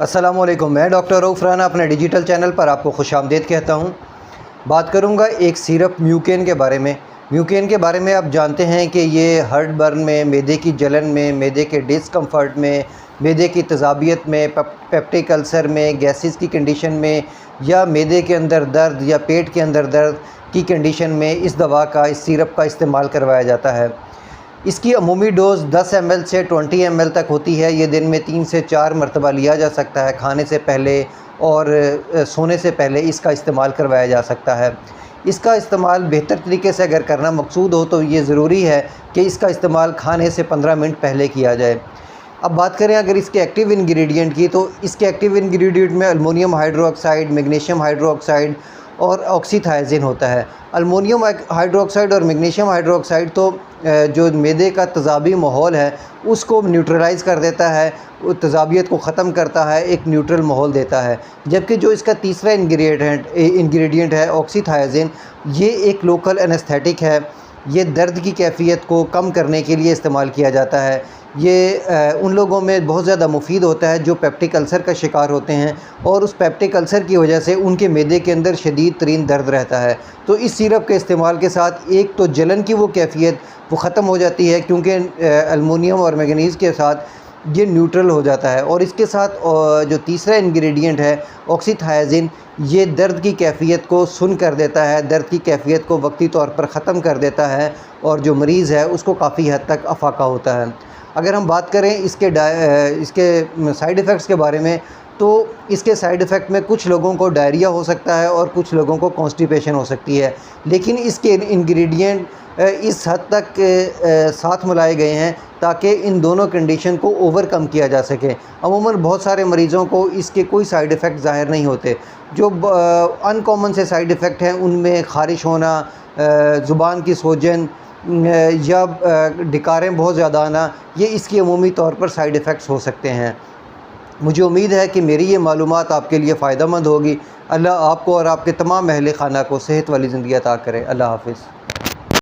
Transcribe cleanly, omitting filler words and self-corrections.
अस्सलामुअलैकुम। मैं डॉक्टर रऊफ़ राना अपने डिजिटल चैनल पर आपको खुशामदीद कहता हूँ। बात करूँगा एक सिरप म्यूकेन के बारे में। म्यूकेन के बारे में आप जानते हैं कि ये हार्ट बर्न में, मैदे की जलन में, मैदे के डिस्कम्फ़र्ट में, मैदे की तेज़ाबियत में, पेप्टिक अल्सर में, गैसेस की कंडीशन में, या मैदे के अंदर दर्द या पेट के अंदर दर्द की कंडीशन में इस दवा का, इस सिरप का इस्तेमाल करवाया जाता है। इसकी अमूमी डोज़ 10 ml से 20 ml तक होती है। ये दिन में 3 से 4 मरतबा लिया जा सकता है। खाने से पहले और सोने से पहले इसका इस्तेमाल करवाया जा सकता है। इसका इस्तेमाल बेहतर तरीके से अगर करना मकसूद हो तो ये ज़रूरी है कि इसका इस्तेमाल खाने से 15 मिनट पहले किया जाए। अब बात करें अगर इसके एक्टिव इंग्रेडिएंट की, तो इसके एक्टिव इंग्रेडिएंट में अल्मोनियम हाइड्रोक्साइड, मैग्नीशियम हाइड्रोक्साइड और ऑक्सीथायजिन होता है। अल्मोनियम हाइड्रोक्साइड और मैग्नीशियम हाइड्रोक्साइड तो जो मैदे का तेज़ाबी माहौल है उसको न्यूट्रलाइज़ कर देता है, तेज़ाबियत को ख़त्म करता है, एक न्यूट्रल माहौल देता है। जबकि जो इसका तीसरा इंग्रेडिएंट है ऑक्सीथायजिन, ये एक लोकल एनेस्थेटिक है। ये दर्द की कैफ़ियत को कम करने के लिए इस्तेमाल किया जाता है। ये उन लोगों में बहुत ज़्यादा मुफीद होता है जो पेप्टिक अल्सर का शिकार होते हैं और उस पेप्टिक अल्सर की वजह से उनके मैदे के अंदर शदीद तरीन दर्द रहता है। तो इस सिरप के इस्तेमाल के साथ एक तो जलन की वो कैफ़ियत वो ख़त्म हो जाती है, क्योंकि अल्मोनियम और मैंगनीज़ के साथ ये न्यूट्रल हो जाता है। और इसके साथ जो तीसरा इंग्रेडिएंट है ऑक्सीथायजिन, ये दर्द की कैफ़ियत को सुन कर देता है, दर्द की कैफ़ियत को वक्ती तौर पर ख़त्म कर देता है और जो मरीज़ है उसको काफ़ी हद तक अफाका होता है। अगर हम बात करें इसके साइड इफ़ेक्ट्स के बारे में, तो इसके साइड इफ़ेक्ट में कुछ लोगों को डायरिया हो सकता है और कुछ लोगों को कॉन्स्टिपेशन हो सकती है। लेकिन इसके इंग्रेडिएंट इस हद तक साथ मिलाए गए हैं ताकि इन दोनों कंडीशन को ओवरकम किया जा सके। अमूमन बहुत सारे मरीज़ों को इसके कोई साइड इफ़ेक्ट ज़ाहिर नहीं होते। जो अनकॉमन से साइड इफ़ेक्ट हैं उनमें ख़ारिश होना, ज़ुबान की सोजन या डकारें बहुत ज़्यादा आना, ये इसकी अमूमी तौर पर साइड इफ़ेक्ट्स हो सकते हैं। मुझे उम्मीद है कि मेरी ये मालूमात आपके लिए फ़ायदेमंद होगी। अल्लाह आपको और आपके तमाम अहले खाना को सेहत वाली ज़िंदगी अता करे। अल्लाह हाफ़िज़।